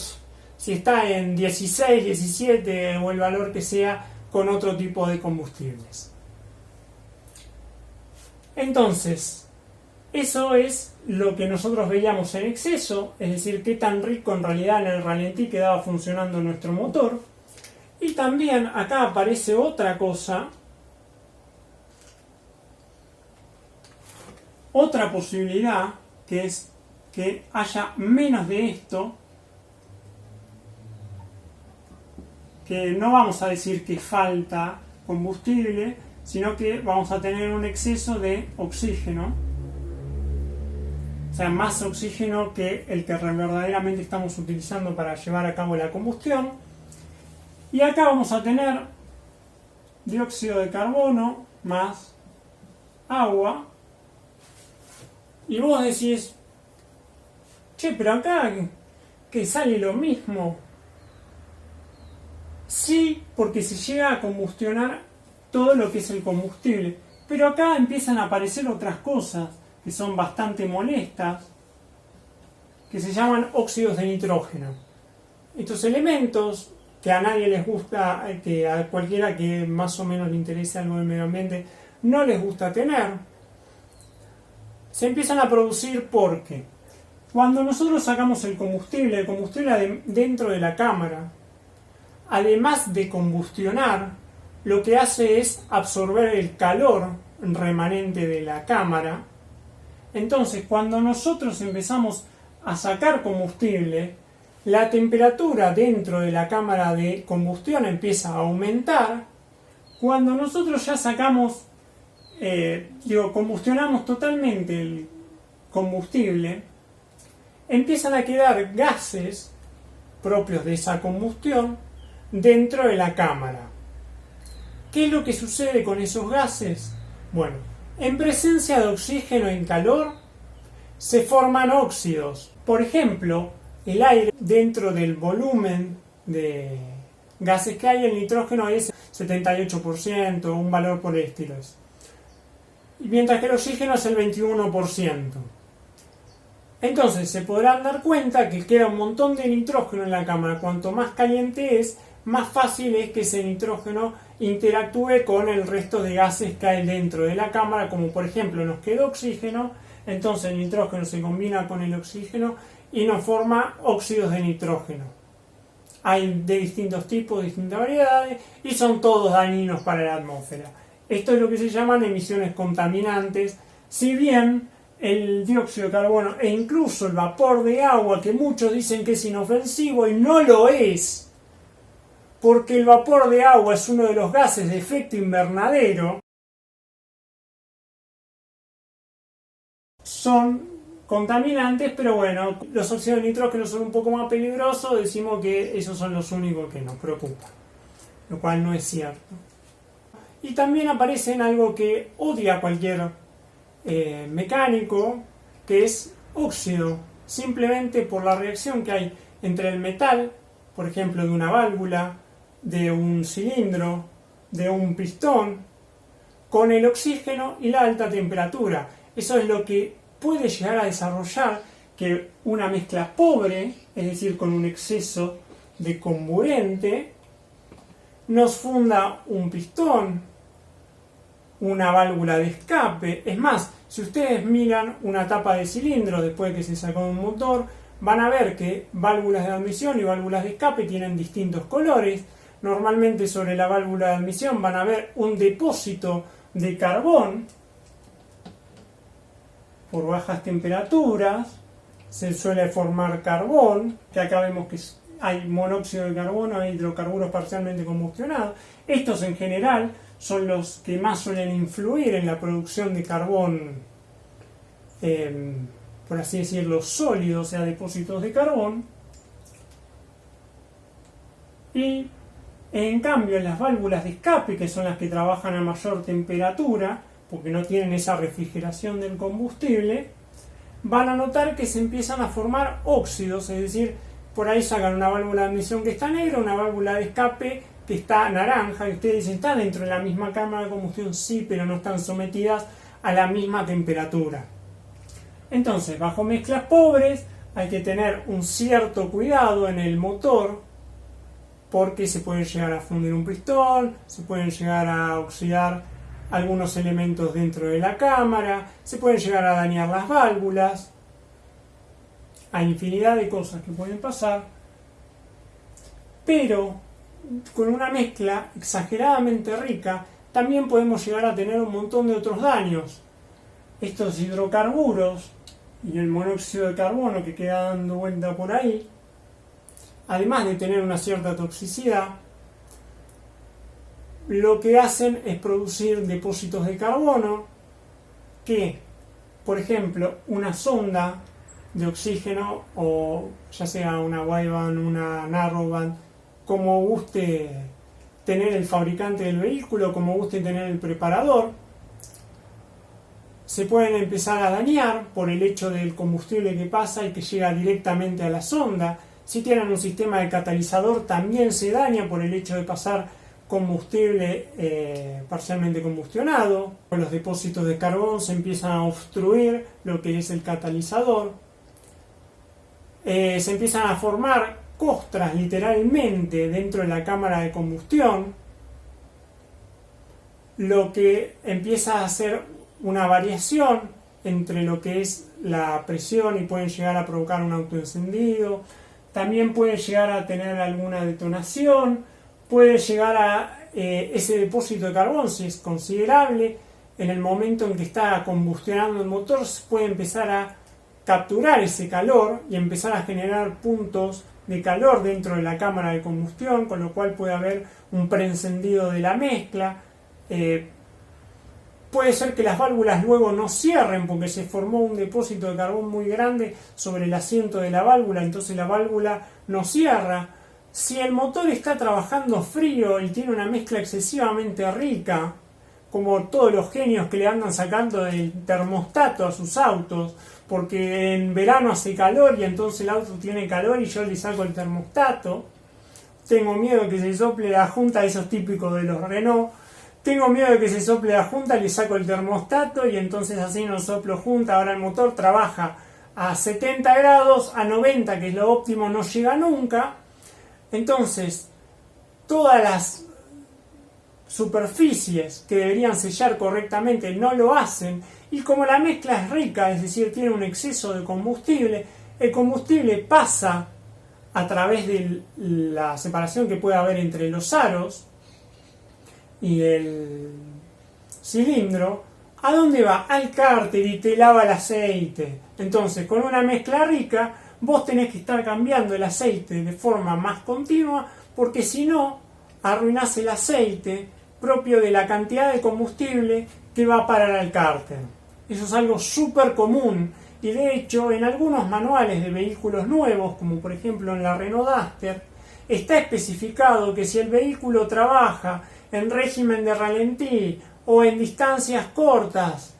si está en 16, 17, o el valor que sea con otro tipo de combustibles. Entonces, eso es lo que nosotros veíamos en exceso, es decir, qué tan rico en realidad en el ralentí quedaba funcionando nuestro motor. Y también acá aparece otra cosa, otra posibilidad, que es que haya menos de esto, que no vamos a decir que falta combustible, sino que vamos a tener un exceso de oxígeno, o sea, más oxígeno que el que verdaderamente estamos utilizando para llevar a cabo la combustión. Y acá vamos a tener dióxido de carbono más agua. Y vos decís: che, pero acá que sale lo mismo. Sí, porque se llega a combustionar todo lo que es el combustible. Pero acá empiezan a aparecer otras cosas que son bastante molestas, que se llaman óxidos de nitrógeno. Estos elementos que a nadie les gusta, que a cualquiera que más o menos le interese algo del medio ambiente no les gusta tener, se empiezan a producir porque cuando nosotros sacamos el combustible dentro de la cámara, además de combustionar, lo que hace es absorber el calor remanente de la cámara. Entonces, cuando nosotros empezamos a sacar combustible, la temperatura dentro de la cámara de combustión empieza a aumentar. Cuando nosotros ya sacamos, combustionamos totalmente el combustible, empiezan a quedar gases propios de esa combustión, dentro de la cámara. ¿Qué es lo que sucede con esos gases? Bueno, en presencia de oxígeno en calor se forman óxidos. Por ejemplo, el aire dentro del volumen de gases que hay, el nitrógeno es 78%, un valor por el estilo. Mientras que el oxígeno es el 21%. Entonces se podrán dar cuenta que queda un montón de nitrógeno en la cámara. Cuanto más caliente es, más fácil es que ese nitrógeno interactúe con el resto de gases que hay dentro de la cámara, como por ejemplo nos quedó oxígeno, entonces el nitrógeno se combina con el oxígeno y nos forma óxidos de nitrógeno. Hay de distintos tipos, distintas variedades, y son todos dañinos para la atmósfera. Esto es lo que se llaman emisiones contaminantes, si bien el dióxido de carbono e incluso el vapor de agua, que muchos dicen que es inofensivo y no lo es, porque el vapor de agua es uno de los gases de efecto invernadero, son contaminantes, pero bueno, los óxidos de nitrógeno son un poco más peligrosos, decimos que esos son los únicos que nos preocupan, lo cual no es cierto. Y también aparece en algo que odia cualquier mecánico, que es óxido, simplemente por la reacción que hay entre el metal, por ejemplo de una válvula, de un cilindro, de un pistón, con el oxígeno y la alta temperatura. Eso es lo que puede llegar a desarrollar que una mezcla pobre, es decir, con un exceso de comburente, nos funda un pistón, una válvula de escape. Es más, si ustedes miran una tapa de cilindro después de que se sacó un motor, van a ver que válvulas de admisión y válvulas de escape tienen distintos colores. Normalmente sobre la válvula de admisión van a ver un depósito de carbón por bajas temperaturas, se suele formar carbón, que acá vemos que hay monóxido de carbono e hidrocarburos parcialmente combustionados. Estos en general son los que más suelen influir en la producción de carbón, por así decirlo, sólido, o sea, depósitos de carbón. Y en cambio las válvulas de escape, que son las que trabajan a mayor temperatura, porque no tienen esa refrigeración del combustible, van a notar que se empiezan a formar óxidos, es decir, por ahí sacan una válvula de admisión que está negra, una válvula de escape que está naranja, y ustedes dicen, está dentro de la misma cámara de combustión, sí, pero no están sometidas a la misma temperatura. Entonces, bajo mezclas pobres hay que tener un cierto cuidado en el motor, porque se puede llegar a fundir un pistón, se pueden llegar a oxidar algunos elementos dentro de la cámara, se pueden llegar a dañar las válvulas. Hay infinidad de cosas que pueden pasar, pero con una mezcla exageradamente rica también podemos llegar a tener un montón de otros daños. Estos hidrocarburos y el monóxido de carbono que queda dando vuelta por ahí, además de tener una cierta toxicidad, lo que hacen es producir depósitos de carbono que, por ejemplo, una sonda de oxígeno, o ya sea una wideband, una narrowband, como guste tener el fabricante del vehículo, como guste tener el preparador, se pueden empezar a dañar por el hecho del combustible que pasa y que llega directamente a la sonda. Si tienen un sistema de catalizador, también se daña por el hecho de pasar combustible parcialmente combustionado. Los depósitos de carbón se empiezan a obstruir lo que es el catalizador. Se empiezan a formar costras literalmente dentro de la cámara de combustión, lo que empieza a hacer una variación entre lo que es la presión y pueden llegar a provocar un autoencendido. También puede llegar a tener alguna detonación, puede llegar a ese depósito de carbón, si es considerable, en el momento en que está combustionando el motor, se puede empezar a capturar ese calor y empezar a generar puntos de calor dentro de la cámara de combustión, con lo cual puede haber un preencendido de la mezcla. Puede ser que las válvulas luego no cierren porque se formó un depósito de carbón muy grande sobre el asiento de la válvula, entonces la válvula no cierra. Si el motor está trabajando frío y tiene una mezcla excesivamente rica, como todos los genios que le andan sacando el termostato a sus autos, porque en verano hace calor y entonces el auto tiene calor y yo le saco el termostato. Tengo miedo que se sople la junta, eso es típico de los Renault. Tengo miedo de que se sople la junta, le saco el termostato y entonces así no soplo junta. Ahora el motor trabaja a 70 grados, a 90, que es lo óptimo, no llega nunca. Entonces, todas las superficies que deberían sellar correctamente no lo hacen, y como la mezcla es rica, es decir, tiene un exceso de combustible, el combustible pasa a través de la separación que puede haber entre los aros y el cilindro. ¿A dónde va? Al cárter y te lava el aceite. Entonces, con una mezcla rica, vos tenés que estar cambiando el aceite de forma más continua, porque si no, arruinás el aceite propio de la cantidad de combustible que va a parar al cárter. Eso es algo súper común, y de hecho en algunos manuales de vehículos nuevos, como por ejemplo en la Renault Duster, está especificado que si el vehículo trabaja en régimen de ralentí o en distancias cortas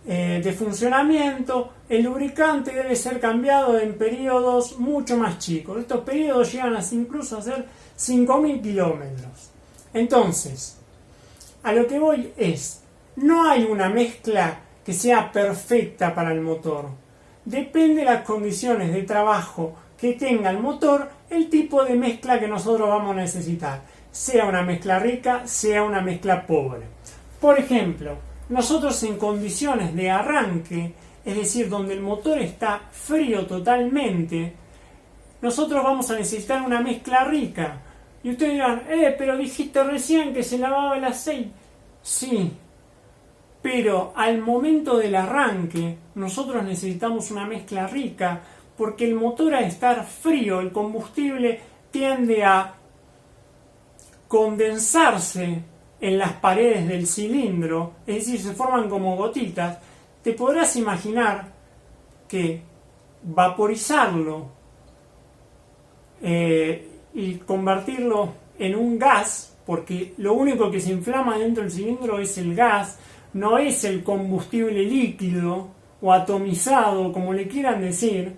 de funcionamiento, el lubricante debe ser cambiado en periodos mucho más chicos. Estos periodos llegan incluso a ser 5.000 kilómetros. Entonces, a lo que voy es, no hay una mezcla que sea perfecta para el motor. Depende de las condiciones de trabajo que tenga el motor, el tipo de mezcla que nosotros vamos a necesitar. Sea una mezcla rica, sea una mezcla pobre. Por ejemplo, nosotros en condiciones de arranque, es decir, donde el motor está frío totalmente, nosotros vamos a necesitar una mezcla rica. Y ustedes dirán, pero dijiste recién que se lavaba el aceite. Sí, pero al momento del arranque nosotros necesitamos una mezcla rica, porque el motor, al estar frío, el combustible tiende a condensarse en las paredes del cilindro, es decir, se forman como gotitas. Te podrás imaginar que vaporizarlo y convertirlo en un gas, porque lo único que se inflama dentro del cilindro es el gas, no es el combustible líquido o atomizado, como le quieran decir.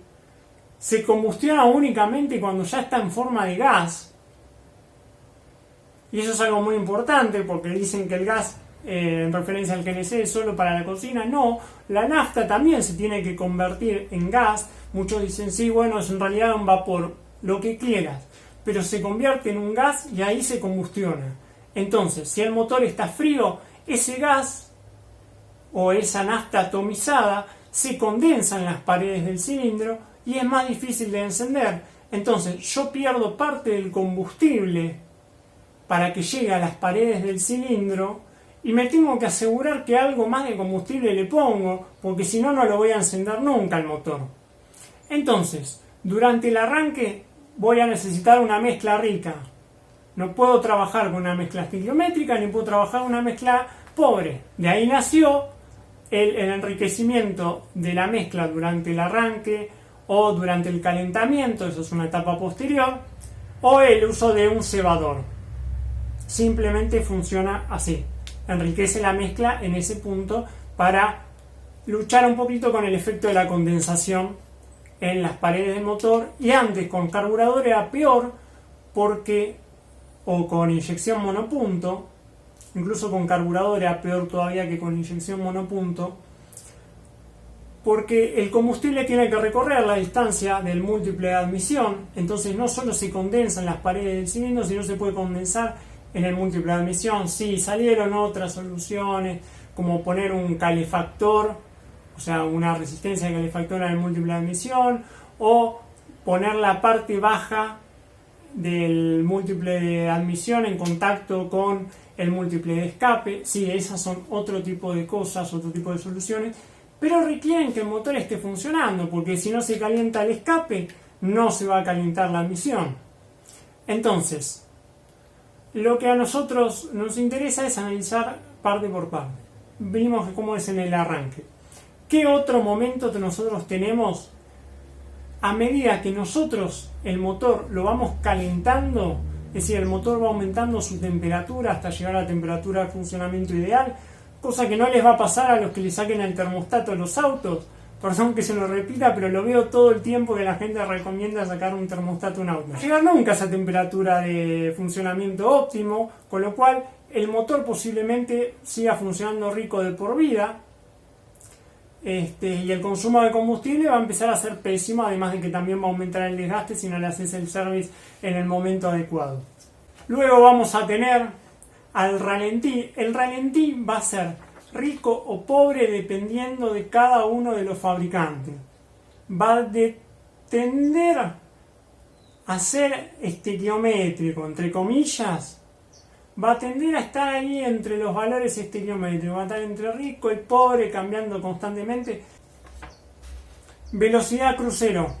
Se combustiona únicamente cuando ya está en forma de gas. Y eso es algo muy importante, porque dicen que el gas, en referencia al GNC, es solo para la cocina. No, la nafta también se tiene que convertir en gas. Muchos dicen, sí, bueno, es en realidad un vapor, lo que quieras, pero se convierte en un gas y ahí se combustiona. Entonces, si el motor está frío, ese gas o esa nafta atomizada se condensa en las paredes del cilindro y es más difícil de encender. Entonces, yo pierdo parte del combustible para que llegue a las paredes del cilindro y me tengo que asegurar que algo más de combustible le pongo, porque si no, no lo voy a encender nunca el motor. Entonces, durante el arranque voy a necesitar una mezcla rica. No puedo trabajar con una mezcla estequiométrica ni puedo trabajar con una mezcla pobre. De ahí nació el enriquecimiento de la mezcla durante el arranque o durante el calentamiento, eso es una etapa posterior, o el uso de un cebador. Simplemente funciona así, enriquece la mezcla en ese punto para luchar un poquito con el efecto de la condensación en las paredes del motor. Y antes con carburador era peor, porque, o con inyección monopunto, incluso con carburador era peor todavía que con inyección monopunto, porque el combustible tiene que recorrer la distancia del múltiple de admisión. Entonces no solo se condensa en las paredes del cilindro, sino se puede condensar en el múltiple de admisión. Sí, salieron otras soluciones, como poner un calefactor, o sea, una resistencia de calefactor en el múltiple de admisión, o poner la parte baja del múltiple de admisión en contacto con el múltiple de escape. Sí, esas son otro tipo de cosas, otro tipo de soluciones, pero requieren que el motor esté funcionando, porque si no se calienta el escape, no se va a calentar la admisión. Entonces, lo que a nosotros nos interesa es analizar parte por parte. Vimos cómo es en el arranque. ¿Qué otro momento que nosotros tenemos a medida que nosotros el motor lo vamos calentando, es decir, el motor va aumentando su temperatura hasta llegar a la temperatura de funcionamiento ideal, cosa que no les va a pasar a los que le saquen el termostato a los autos. Perdón que se lo repita, pero lo veo todo el tiempo que la gente recomienda sacar un termostato a un auto. No llega nunca a esa temperatura de funcionamiento óptimo, con lo cual el motor posiblemente siga funcionando rico de por vida, y el consumo de combustible va a empezar a ser pésimo, además de que también va a aumentar el desgaste si no le haces el service en el momento adecuado. Luego vamos a tener al ralentí. El ralentí va a ser rico o pobre dependiendo de cada uno de los fabricantes. Va a tender a ser estequiométrico, entre comillas. Va a tender a estar ahí entre los valores estequiométricos, va a estar entre rico y pobre, cambiando constantemente. Velocidad crucero,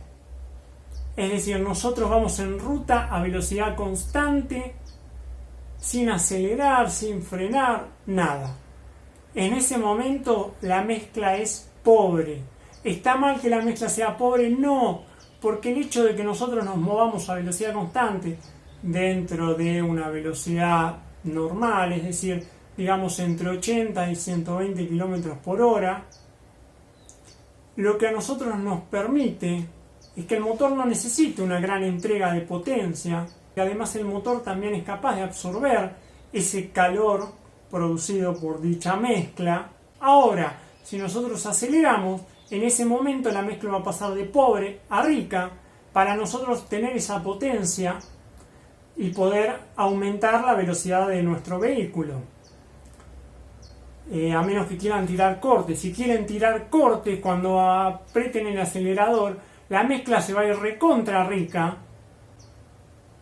es decir, nosotros vamos en ruta a velocidad constante, sin acelerar, sin frenar, nada. En ese momento la mezcla es pobre. ¿Está mal que la mezcla sea pobre? No, porque el hecho de que nosotros nos movamos a velocidad constante dentro de una velocidad normal, es decir, digamos entre 80 y 120 kilómetros por hora, lo que a nosotros nos permite es que el motor no necesite una gran entrega de potencia, y además el motor también es capaz de absorber ese calor producido por dicha mezcla. Ahora, si nosotros aceleramos, en ese momento la mezcla va a pasar de pobre a rica para nosotros tener esa potencia y poder aumentar la velocidad de nuestro vehículo. A menos que quieran tirar cortes. Si quieren tirar cortes, cuando aprieten el acelerador, la mezcla se va a ir recontra rica.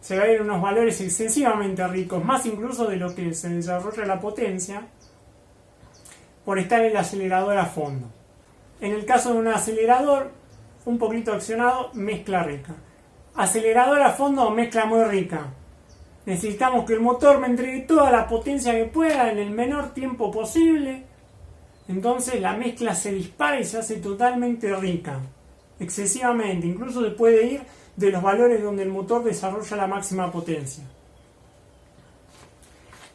Se va a ir a unos valores excesivamente ricos, más incluso de lo que se desarrolla la potencia, por estar el acelerador a fondo. En el caso de un acelerador un poquito accionado, mezcla rica. Acelerador a fondo, mezcla muy rica. Necesitamos que el motor me entregue toda la potencia que pueda en el menor tiempo posible. Entonces la mezcla se dispara y se hace totalmente rica. Excesivamente. Incluso se puede ir de los valores donde el motor desarrolla la máxima potencia.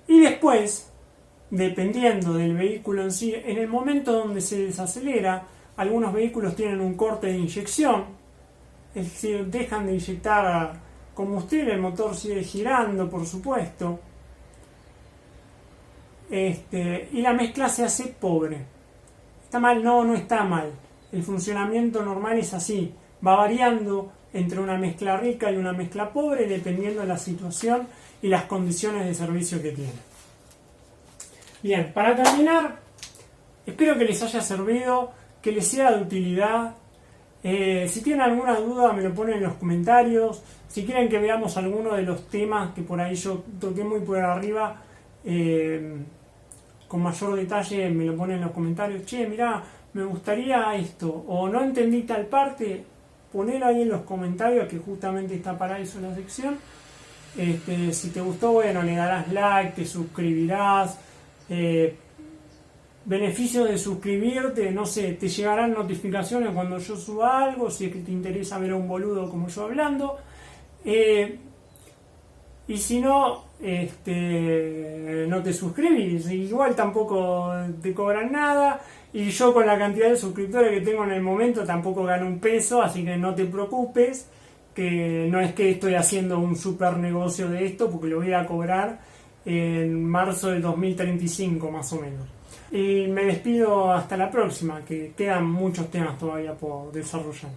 Y después, dependiendo del vehículo en sí, en el momento donde se desacelera, algunos vehículos tienen un corte de inyección, es decir, dejan de inyectar combustible, el motor sigue girando, por supuesto, y la mezcla se hace pobre. ¿Está mal? No, no está mal. El funcionamiento normal es así, va variando entre una mezcla rica y una mezcla pobre, dependiendo de la situación y las condiciones de servicio que tiene. Bien, para terminar, espero que les haya servido, que les sea de utilidad. Si tienen alguna duda me lo ponen en los comentarios. Si quieren que veamos alguno de los temas que por ahí yo toqué muy por arriba, con mayor detalle me lo ponen en los comentarios. Che, mirá, me gustaría esto, o no entendí tal parte, ponelo ahí en los comentarios, que justamente está para eso la sección. Si te gustó, bueno, le darás like, te suscribirás. Beneficios de suscribirte, no sé, te llegarán notificaciones cuando yo suba algo, si es que te interesa ver a un boludo como yo hablando. Y si no, no te suscribís, igual tampoco te cobran nada, y yo con la cantidad de suscriptores que tengo en el momento tampoco gano un peso, así que no te preocupes, que no es que estoy haciendo un super negocio de esto, porque lo voy a cobrar en marzo del 2035 más o menos. Y me despido hasta la próxima, que quedan muchos temas todavía por desarrollar.